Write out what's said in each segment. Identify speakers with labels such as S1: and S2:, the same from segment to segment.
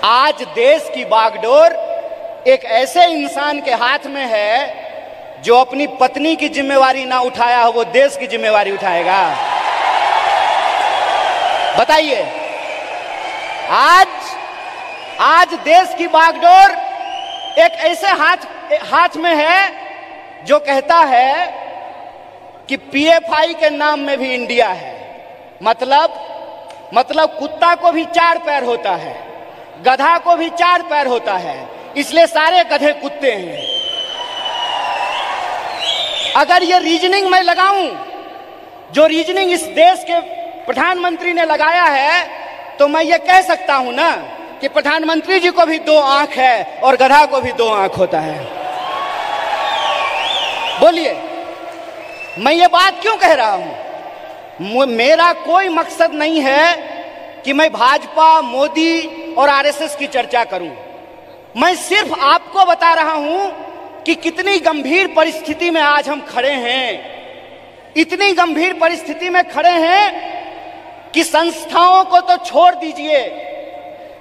S1: आज देश की बागडोर एक ऐसे इंसान के हाथ में है जो अपनी पत्नी की जिम्मेवारी ना उठाया हो, वो देश की जिम्मेवारी उठाएगा। बताइए, आज देश की बागडोर एक ऐसे हाथ में है जो कहता है कि पीएफआई के नाम में भी इंडिया है। मतलब कुत्ता को भी 4 पैर होता है, गधा को भी 4 पैर होता है, इसलिए सारे गधे कुत्ते हैं। अगर ये रीजनिंग मैं लगाऊं, जो रीजनिंग इस देश के प्रधानमंत्री ने लगाया है, तो मैं ये कह सकता हूं ना कि प्रधानमंत्री जी को भी 2 आंख है और गधा को भी 2 आंख होता है। बोलिए, मैं ये बात क्यों कह रहा हूं? मेरा कोई मकसद नहीं है कि मैं भाजपा, मोदी और आरएसएस की चर्चा करूं। मैं सिर्फ आपको बता रहा हूं कि कितनी गंभीर परिस्थिति में आज हम खड़े हैं। इतनी गंभीर परिस्थिति में खड़े हैं कि संस्थाओं को तो छोड़ दीजिए,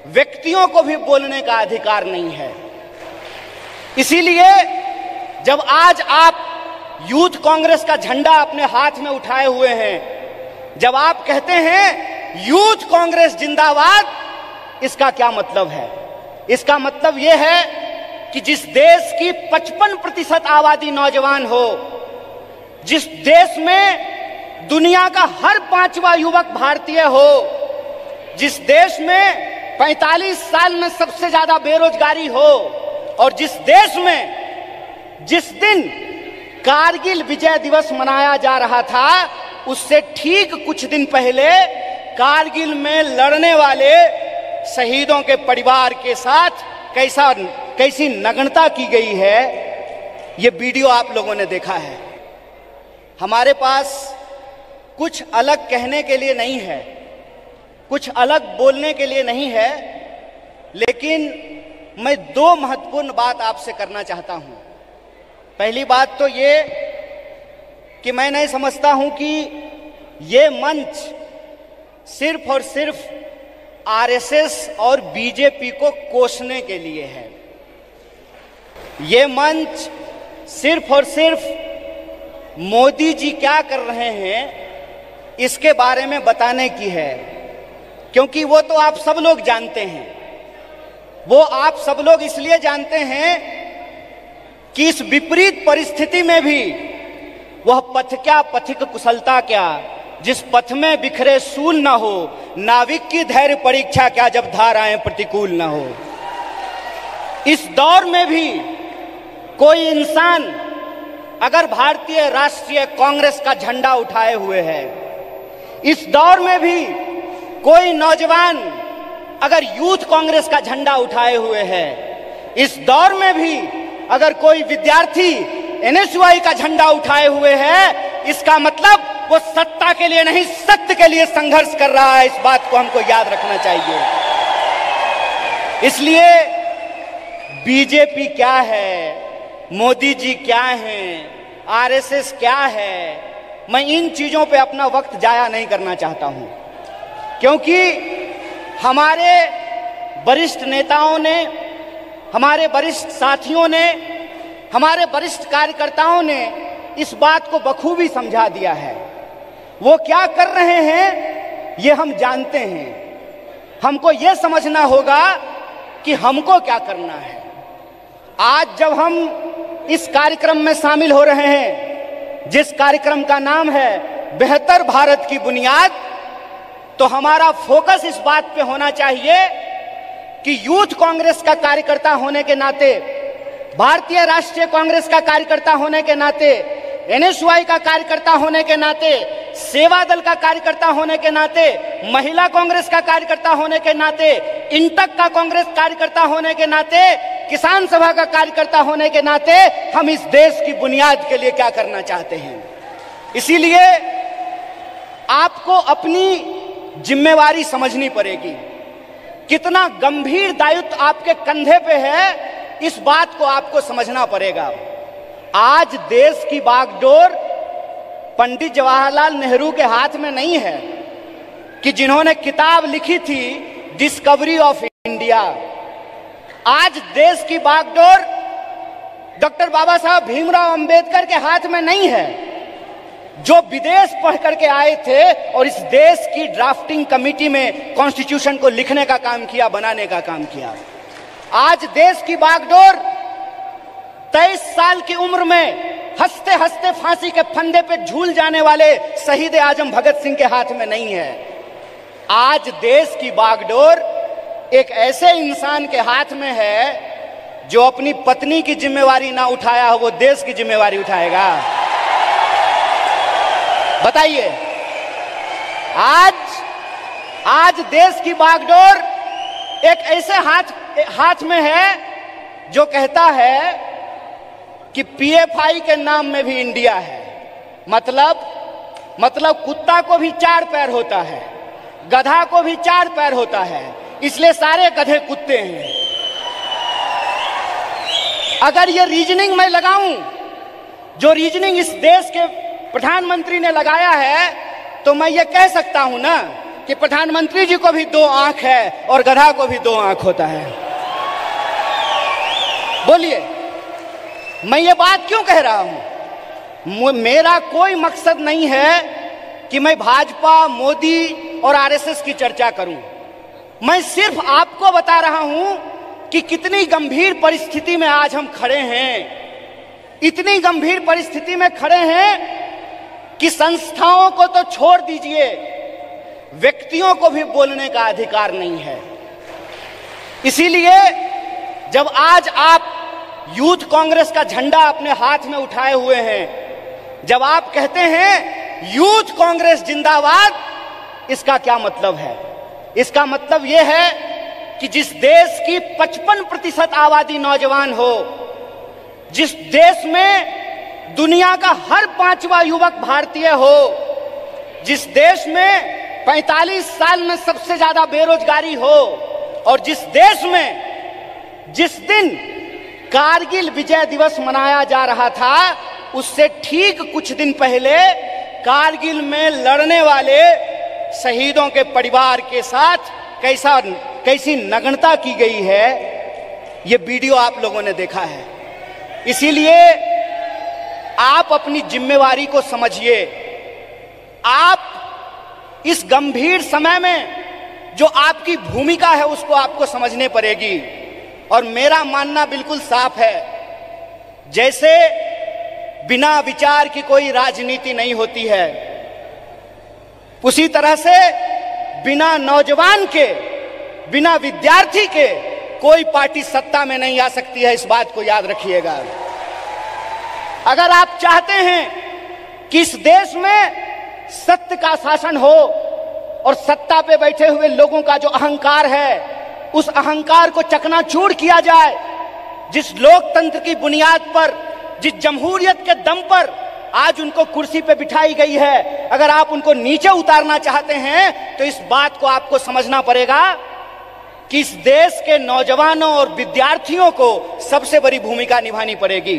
S1: व्यक्तियों को भी बोलने का अधिकार नहीं है। इसीलिए जब आज आप यूथ कांग्रेस का झंडा अपने हाथ में उठाए हुए हैं, जब आप कहते हैं यूथ कांग्रेस जिंदाबाद, इसका क्या मतलब है? इसका मतलब यह है कि जिस देश की 55% आबादी नौजवान हो, जिस देश में दुनिया का हर 5वां युवक भारतीय हो, जिस देश में 45 साल में सबसे ज्यादा बेरोजगारी हो, और जिस देश में जिस दिन कारगिल विजय दिवस मनाया जा रहा था, उससे ठीक कुछ दिन पहले कारगिल में लड़ने वाले शहीदों के परिवार के साथ कैसी नग्नता की गई है, ये वीडियो आप लोगों ने देखा है। हमारे पास कुछ अलग कहने के लिए नहीं है, कुछ अलग बोलने के लिए नहीं है, लेकिन मैं 2 महत्वपूर्ण बात आपसे करना चाहता हूं। पहली बात तो ये कि मैं नहीं समझता हूं कि ये मंच सिर्फ और सिर्फ आरएसएस और बीजेपी को कोसने के लिए है। ये मंच सिर्फ और सिर्फ मोदी जी क्या कर रहे हैं इसके बारे में बताने की है, क्योंकि वो तो आप सब लोग जानते हैं। वो आप सब लोग इसलिए जानते हैं कि इस विपरीत परिस्थिति में भी वह पथ क्या, पथिक कुशलता क्या, जिस पथ में बिखरे सूल न हो, नाविक की धैर्य परीक्षा क्या, जब धाराएं प्रतिकूल न हो। इस दौर में भी कोई इंसान अगर भारतीय राष्ट्रीय कांग्रेस का झंडा उठाए हुए है, इस दौर में भी कोई नौजवान अगर यूथ कांग्रेस का झंडा उठाए हुए है, इस दौर में भी अगर कोई विद्यार्थी एनएसयूआई का झंडा उठाए हुए है, इसका मतलब वो सत्ता के लिए नहीं, सत्य के लिए संघर्ष कर रहा है। इस बात को हमको याद रखना चाहिए। इसलिए बीजेपी क्या है, मोदी जी क्या हैं, आरएसएस क्या है, मैं इन चीजों पे अपना वक्त जाया नहीं करना चाहता हूं, क्योंकि हमारे वरिष्ठ नेताओं ने, हमारे वरिष्ठ साथियों ने, हमारे वरिष्ठ कार्यकर्ताओं ने इस बात को बखूबी समझा दिया है। वो क्या कर रहे हैं ये हम जानते हैं। हमको ये समझना होगा कि हमको क्या करना है। आज जब हम इस कार्यक्रम में शामिल हो रहे हैं, जिस कार्यक्रम का नाम है बेहतर भारत की बुनियाद, तो हमारा फोकस इस बात पे होना चाहिए कि यूथ कांग्रेस का कार्यकर्ता होने के नाते, भारतीय राष्ट्रीय कांग्रेस का कार्यकर्ता होने के नाते, एनएसयूआई का कार्यकर्ता होने के नाते, सेवा दल का कार्यकर्ता होने के नाते, महिला कांग्रेस का कार्यकर्ता होने के नाते, इंटक का कांग्रेस कार्यकर्ता होने के नाते, किसान सभा का कार्यकर्ता होने के नाते, हम इस देश की बुनियाद के लिए क्या करना चाहते हैं। इसीलिए आपको अपनी जिम्मेवारी समझनी पड़ेगी। कितना गंभीर दायित्व आपके कंधे पे है, इस बात को आपको समझना पड़ेगा। आज देश की बागडोर पंडित जवाहरलाल नेहरू के हाथ में नहीं है कि जिन्होंने किताब लिखी थी डिस्कवरी ऑफ इंडिया, आज देश की बागडोर डॉक्टर बाबा साहब भीमराव अंबेडकर के हाथ में नहीं है, जो विदेश पढ़ करके आए थे और इस देश की ड्राफ्टिंग कमेटी में कॉन्स्टिट्यूशन को लिखने का काम किया, बनाने का काम किया। आज देश की बागडोर 23 साल की उम्र में हंसते हंसते फांसी के फंदे पे झूल जाने वाले शहीद आजम भगत सिंह के हाथ में नहीं है। आज देश की बागडोर एक ऐसे इंसान के हाथ में है जो अपनी पत्नी की जिम्मेवारी ना उठाया हो, वो देश की जिम्मेवारी उठाएगा। बताइए, आज देश की बागडोर एक ऐसे हाथ में है जो कहता है कि पीएफआई के नाम में भी इंडिया है। मतलब कुत्ता को भी 4 पैर होता है, गधा को भी 4 पैर होता है, इसलिए सारे गधे कुत्ते हैं। अगर ये रीजनिंग मैं लगाऊं, जो रीजनिंग इस देश के प्रधानमंत्री ने लगाया है, तो मैं ये कह सकता हूं ना कि प्रधानमंत्री जी को भी 2 आंख है और गधा को भी 2 आंख होता है। बोलिए, मैं ये बात क्यों कह रहा हूं? मेरा कोई मकसद नहीं है कि मैं भाजपा, मोदी और आरएसएस की चर्चा करूं। मैं सिर्फ आपको बता रहा हूं कि कितनी गंभीर परिस्थिति में आज हम खड़े हैं। इतनी गंभीर परिस्थिति में खड़े हैं कि संस्थाओं को तो छोड़ दीजिए, व्यक्तियों को भी बोलने का अधिकार नहीं है। इसीलिए जब आज आप यूथ कांग्रेस का झंडा अपने हाथ में उठाए हुए हैं, जब आप कहते हैं यूथ कांग्रेस जिंदाबाद, इसका क्या मतलब है? इसका मतलब यह है कि जिस देश की 55% आबादी नौजवान हो, जिस देश में दुनिया का हर 5वां युवक भारतीय हो, जिस देश में 45 साल में सबसे ज्यादा बेरोजगारी हो, और जिस देश में जिस दिन कारगिल विजय दिवस मनाया जा रहा था, उससे ठीक कुछ दिन पहले कारगिल में लड़ने वाले शहीदों के परिवार के साथ कैसी नग्नता की गई है, ये वीडियो आप लोगों ने देखा है। इसीलिए आप अपनी जिम्मेवारी को समझिए। आप इस गंभीर समय में जो आपकी भूमिका है उसको आपको समझने पड़ेगी। और मेरा मानना बिल्कुल साफ है, जैसे बिना विचार की कोई राजनीति नहीं होती है, उसी तरह से बिना नौजवान के, बिना विद्यार्थी के कोई पार्टी सत्ता में नहीं आ सकती है। इस बात को याद रखिएगा। अगर आप चाहते हैं कि इस देश में सत्य का शासन हो और सत्ता पे बैठे हुए लोगों का जो अहंकार है, उस अहंकार को चकनाचूर किया जाए, जिस लोकतंत्र की बुनियाद पर, जिस जमहूरियत के दम पर आज उनको कुर्सी पे बिठाई गई है, अगर आप उनको नीचे उतारना चाहते हैं तो इस बात को आपको समझना पड़ेगा कि इस देश के नौजवानों और विद्यार्थियों को सबसे बड़ी भूमिका निभानी पड़ेगी।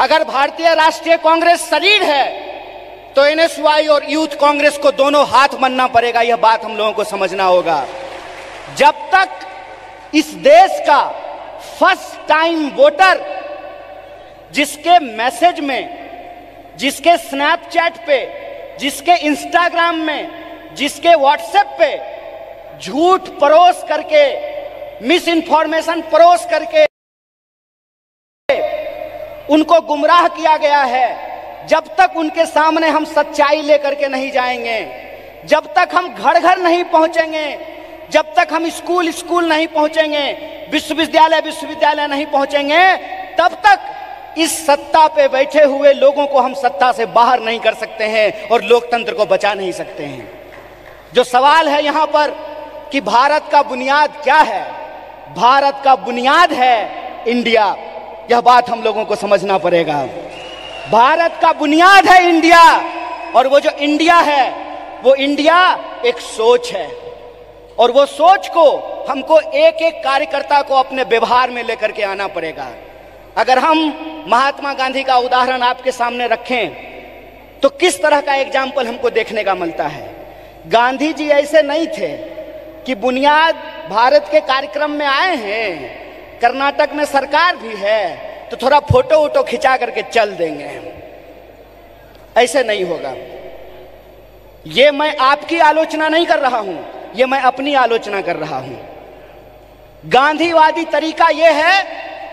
S1: अगर भारतीय राष्ट्रीय कांग्रेस शरीर है तो एनएसयूआई और यूथ कांग्रेस को दोनों हाथ बनना पड़ेगा। यह बात हम लोगों को समझना होगा। जब तक इस देश का फर्स्ट टाइम वोटर, जिसके मैसेज में, जिसके स्नैपचैट पे, जिसके इंस्टाग्राम में, जिसके व्हाट्सएप पे झूठ परोस करके, मिस इन्फॉर्मेशन परोस करके उनको गुमराह किया गया है, जब तक उनके सामने हम सच्चाई लेकर के नहीं जाएंगे, जब तक हम घर घर नहीं पहुंचेंगे, जब तक हम स्कूल स्कूल नहीं पहुंचेंगे, विश्वविद्यालय नहीं पहुंचेंगे, तब तक इस सत्ता पे बैठे हुए लोगों को हम सत्ता से बाहर नहीं कर सकते हैं और लोकतंत्र को बचा नहीं सकते हैं। जो सवाल है यहां पर कि भारत का बुनियाद क्या है, भारत का बुनियाद है इंडिया। यह बात हम लोगों को समझना पड़ेगा। भारत का बुनियाद है इंडिया, और वो जो इंडिया है, वो इंडिया एक सोच है, और वो सोच को हमको एक एक कार्यकर्ता को अपने व्यवहार में लेकर के आना पड़ेगा। अगर हम महात्मा गांधी का उदाहरण आपके सामने रखें तो किस तरह का एग्जाम्पल हमको देखने का मिलता है। गांधी जी ऐसे नहीं थे कि बुनियाद भारत के कार्यक्रम में आए हैं, कर्नाटक में सरकार भी है तो थोड़ा फोटो वोटो खिंचा करके चल देंगे। ऐसे नहीं होगा। ये मैं आपकी आलोचना नहीं कर रहा हूं, ये मैं अपनी आलोचना कर रहा हूं। गांधीवादी तरीका यह है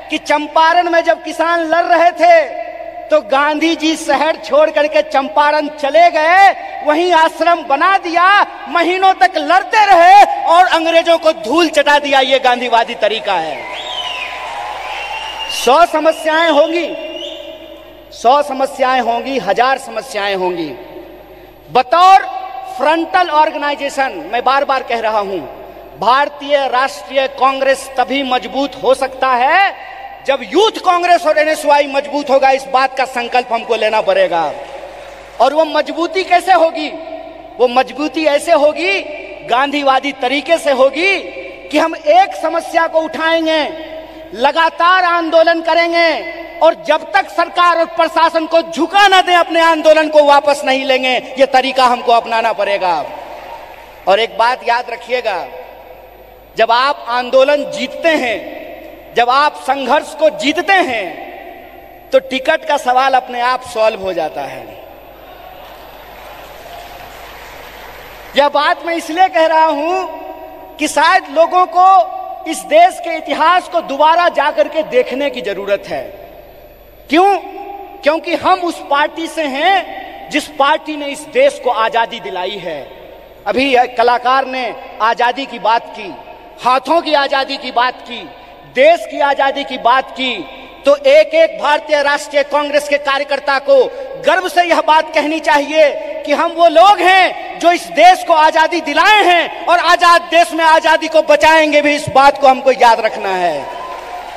S1: कि चंपारण में जब किसान लड़ रहे थे तो गांधी जी शहर छोड़ करके चंपारण चले गए, वहीं आश्रम बना दिया, महीनों तक लड़ते रहे और अंग्रेजों को धूल चटा दिया। ये गांधीवादी तरीका है। 100 समस्याएं होंगी, 100 समस्याएं होंगी, 1000 समस्याएं होंगी। बतौर फ्रंटल ऑर्गेनाइजेशन मैं बार बार कह रहा हूं, भारतीय राष्ट्रीय कांग्रेस तभी मजबूत हो सकता है जब यूथ कांग्रेस और एनएसवाई मजबूत होगा। इस बात का संकल्प हमको लेना पड़ेगा। और वो मजबूती कैसे होगी? वो मजबूती ऐसे होगी, गांधीवादी तरीके से होगी कि हम एक समस्या को उठाएंगे, लगातार आंदोलन करेंगे और जब तक सरकार और प्रशासन को झुका न दें, अपने आंदोलन को वापस नहीं लेंगे। ये तरीका हमको अपनाना पड़ेगा। और एक बात याद रखिएगा, जब आप आंदोलन जीतते हैं, जब आप संघर्ष को जीतते हैं, तो टिकट का सवाल अपने आप सॉल्व हो जाता है। यह बात मैं इसलिए कह रहा हूं कि शायद लोगों को इस देश के इतिहास को दोबारा जाकर के देखने की जरूरत है। क्यों? क्योंकि हम उस पार्टी से हैं जिस पार्टी ने इस देश को आजादी दिलाई है। अभी कलाकार ने आजादी की बात की, हाथों की आजादी की बात की, देश की आजादी की बात की, तो एक एक भारतीय राष्ट्रीय कांग्रेस के कार्यकर्ता को गर्व से यह बात कहनी चाहिए कि हम वो लोग हैं जो इस देश को आजादी दिलाए हैं और आजाद देश में आजादी को बचाएंगे भी। इस बात को हमको याद रखना है।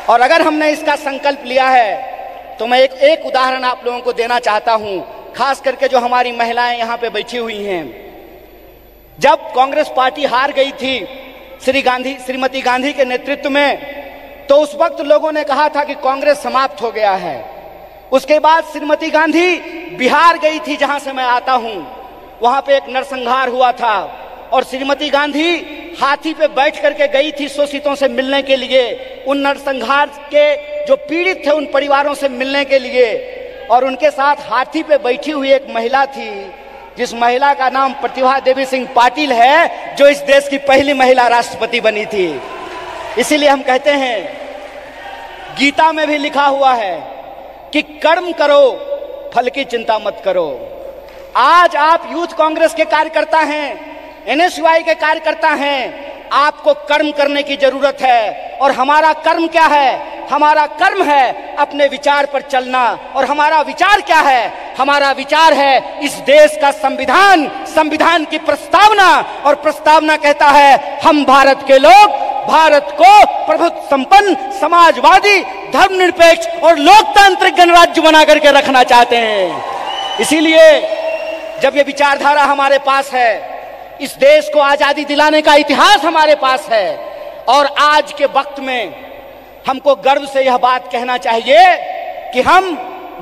S1: और अगर हमने इसका संकल्प लिया है तो मैं एक उदाहरण आप लोगों को देना चाहता हूं, खास करके जो हमारी महिलाएं यहां पे बैठी हुई हैं। जब कांग्रेस पार्टी हार गई थी श्रीमती गांधी के नेतृत्व में, तो उस वक्त लोगों ने कहा था कि कांग्रेस समाप्त हो गया है। उसके बाद श्रीमती गांधी बिहार गई थी, जहां से मैं आता हूं। वहां पे एक नरसंहार हुआ था और श्रीमती गांधी हाथी पे बैठ करके गई थी शोषितों से मिलने के लिए, उन नरसंहार के जो पीड़ित थे उन परिवारों से मिलने के लिए। और उनके साथ हाथी पे बैठी हुई एक महिला थी, जिस महिला का नाम प्रतिभा देवी सिंह पाटिल है, जो इस देश की पहली महिला राष्ट्रपति बनी थी। इसीलिए हम कहते हैं, गीता में भी लिखा हुआ है कि कर्म करो, फल की चिंता मत करो। आज आप यूथ कांग्रेस के कार्यकर्ता हैं, एनएसयूआई के कार्यकर्ता हैं, आपको कर्म करने की जरूरत है। और हमारा कर्म क्या है? हमारा कर्म है अपने विचार पर चलना। और हमारा विचार क्या है? हमारा विचार है इस देश का संविधान, संविधान की प्रस्तावना। और प्रस्तावना कहता है, हम भारत के लोग भारत को प्रभुत्व संपन्न, समाजवादी, धर्मनिरपेक्ष और लोकतांत्रिक गणराज्य बना करके रखना चाहते हैं। इसीलिए जब ये विचारधारा हमारे पास है, इस देश को आजादी दिलाने का इतिहास हमारे पास है, और आज के वक्त में हमको गर्व से यह बात कहना चाहिए कि हम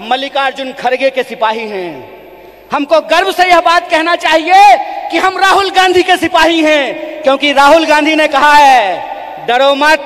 S1: मल्लिकार्जुन खड़गे के सिपाही हैं। हमको गर्व से यह बात कहना चाहिए कि हम राहुल गांधी के सिपाही हैं, क्योंकि राहुल गांधी ने कहा है डरो मत।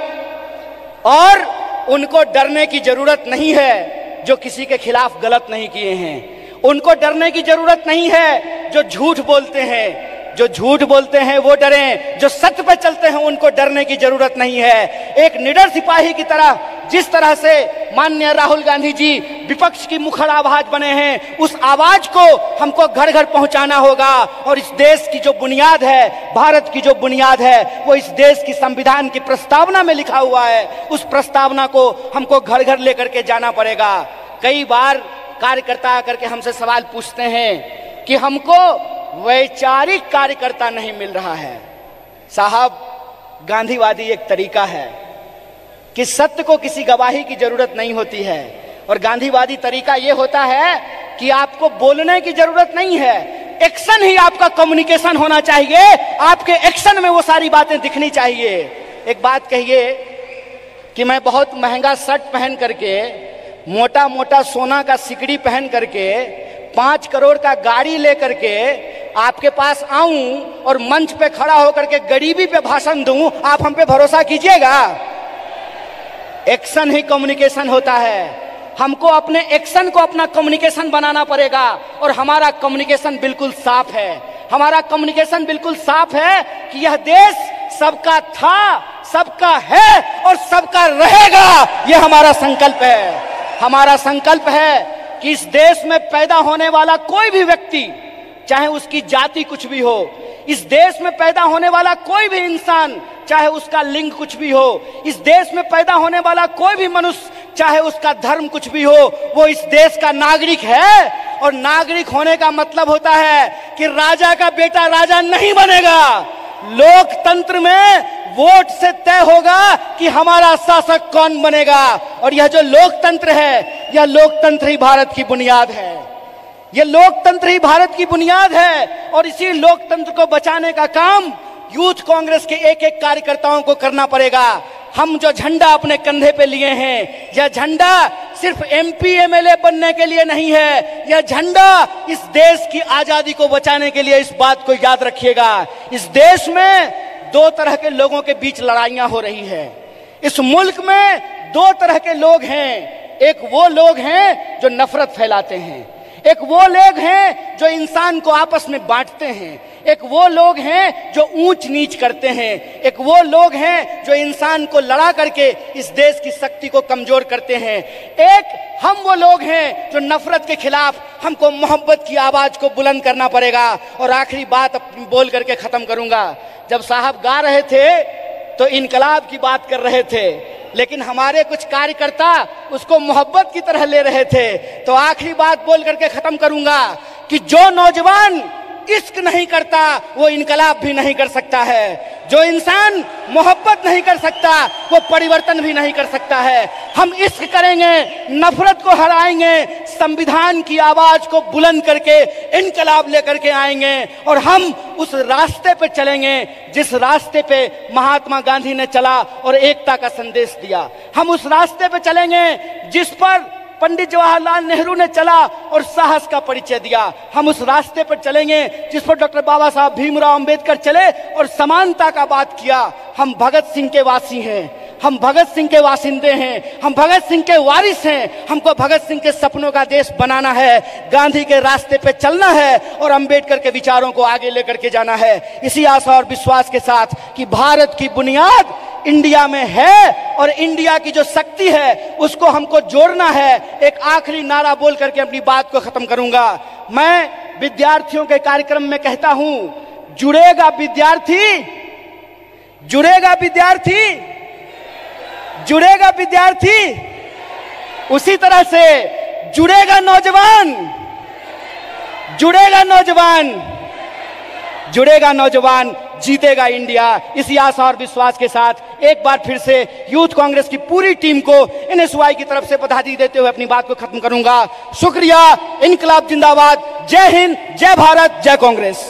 S1: और उनको डरने की जरूरत नहीं है जो किसी के खिलाफ गलत नहीं किए हैं। उनको डरने की जरूरत नहीं है जो झूठ बोलते हैं। जो झूठ बोलते हैं वो डरें, जो सत्य पर चलते हैं उनको डरने की जरूरत नहीं है। एक निडर सिपाही की तरह, जिस तरह से माननीय राहुल गांधी जी विपक्ष की मुखर आवाज बने हैं, उस आवाज को हमको घर घर पहुंचाना होगा। और इस देश की जो बुनियाद है, भारत की जो बुनियाद है, वो इस देश की संविधान की प्रस्तावना में लिखा हुआ है। उस प्रस्तावना को हमको घर घर लेकर के जाना पड़ेगा। कई बार कार्यकर्ता आकर के हमसे सवाल पूछते हैं कि हमको वैचारिक कार्यकर्ता नहीं मिल रहा है। साहब, गांधीवादी एक तरीका है कि सत्य को किसी गवाही की जरूरत नहीं होती है। और गांधीवादी तरीका यह होता है कि आपको बोलने की जरूरत नहीं है, एक्शन ही आपका कम्युनिकेशन होना चाहिए। आपके एक्शन में वो सारी बातें दिखनी चाहिए। एक बात कहिए कि मैं बहुत महंगा शर्ट पहन करके, मोटा मोटा सोना का सिकड़ी पहन करके, 5 करोड़ का गाड़ी लेकर के आपके पास आऊं और मंच पे खड़ा होकर के गरीबी पे भाषण दूं, आप हम पे भरोसा कीजिएगा? एक्शन ही कम्युनिकेशन होता है। हमको अपने एक्शन को अपना कम्युनिकेशन बनाना पड़ेगा और हमारा कम्युनिकेशन बिल्कुल साफ है। हमारा कम्युनिकेशन बिल्कुल साफ है कि यह देश सबका था, सबका है और सबका रहेगा। यह हमारा संकल्प है। हमारा संकल्प है कि इस देश में पैदा होने वाला कोई भी व्यक्ति, चाहे उसकी जाति कुछ भी हो, इस देश में पैदा होने वाला कोई भी इंसान, चाहे उसका लिंग कुछ भी हो, इस देश में पैदा होने वाला कोई भी मनुष्य, चाहे उसका धर्म कुछ भी हो, वो इस देश का नागरिक है। और नागरिक होने का मतलब होता है कि राजा का बेटा राजा नहीं बनेगा। लोकतंत्र में वोट से तय होगा कि हमारा शासक कौन बनेगा। और यह जो लोकतंत्र है, यह लोकतंत्र ही भारत की बुनियाद है। यह लोकतंत्र ही भारत की बुनियाद है। और इसी लोकतंत्र को बचाने का काम यूथ कांग्रेस के एक एक कार्यकर्ताओं को करना पड़ेगा। हम जो झंडा अपने कंधे पे लिए हैं, यह झंडा सिर्फ एमपी एमएलए बनने के लिए नहीं है। यह झंडा इस देश की आजादी को बचाने के लिए। इस बात को याद रखिएगा। इस देश में दो तरह के लोगों के बीच लड़ाइयां हो रही है। इस मुल्क में दो तरह के लोग हैं। एक वो लोग हैं जो नफरत फैलाते हैं, एक वो लोग हैं जो इंसान को आपस में बांटते हैं, एक वो लोग हैं जो ऊंच नीच करते हैं, एक वो लोग हैं जो इंसान को लड़ा करके इस देश की शक्ति को कमजोर करते हैं। एक हम वो लोग हैं जो नफरत के खिलाफ हमको मोहब्बत की आवाज को बुलंद करना पड़ेगा। और आखिरी बात अपनी बोल करके खत्म करूंगा। जब साहब गा रहे थे तो इनकलाब की बात कर रहे थे, लेकिन हमारे कुछ कार्यकर्ता उसको मोहब्बत की तरह ले रहे थे। तो आखिरी बात बोल करके खत्म करूंगा कि जो नौजवान इश्क नहीं करता वो इनकलाब भी नहीं कर सकता है। जो इंसान मोहब्बत नहीं कर सकता वो परिवर्तन भी नहीं कर सकता है। हम इश्क करेंगे, नफरत को हराएंगे, संविधान की आवाज को बुलंद करके इनकलाब लेकर के आएंगे। और हम उस रास्ते पे चलेंगे जिस रास्ते पे महात्मा गांधी ने चला और एकता का संदेश दिया। हम उस रास्ते पे चलेंगे जिस पर पंडित जवाहरलाल नेहरू ने चला और साहस का परिचय दिया। हम उस रास्ते पर चलेंगे जिस पर डॉक्टर बाबा साहब भीमराव अंबेडकर चले और समानता का बात किया। हम भगत सिंह के वासी हैं, हम भगत सिंह के वासिंदे हैं, हम भगत सिंह के वारिस हैं। हमको भगत सिंह के सपनों का देश बनाना है, गांधी के रास्ते पे चलना है और अंबेडकर के विचारों को आगे लेकर के जाना है। इसी आशा और विश्वास के साथ कि भारत की बुनियाद इंडिया में है और इंडिया की जो शक्ति है उसको हमको जोड़ना है। एक आखिरी नारा बोल करके अपनी बात को खत्म करूंगा। मैं विद्यार्थियों के कार्यक्रम में कहता हूं, जुड़ेगा विद्यार्थी, जुड़ेगा विद्यार्थी, जुड़ेगा विद्यार्थी, उसी तरह से जुड़ेगा नौजवान, जुड़ेगा नौजवान, जुड़ेगा नौजवान, जीतेगा इंडिया। इसी आशा और विश्वास के साथ एक बार फिर से यूथ कांग्रेस की पूरी टीम को एनएसवाई की तरफ से बधाई देते हुए अपनी बात को खत्म करूंगा। शुक्रिया। इनकलाब जिंदाबाद। जय हिंद, जय भारत, जय कांग्रेस।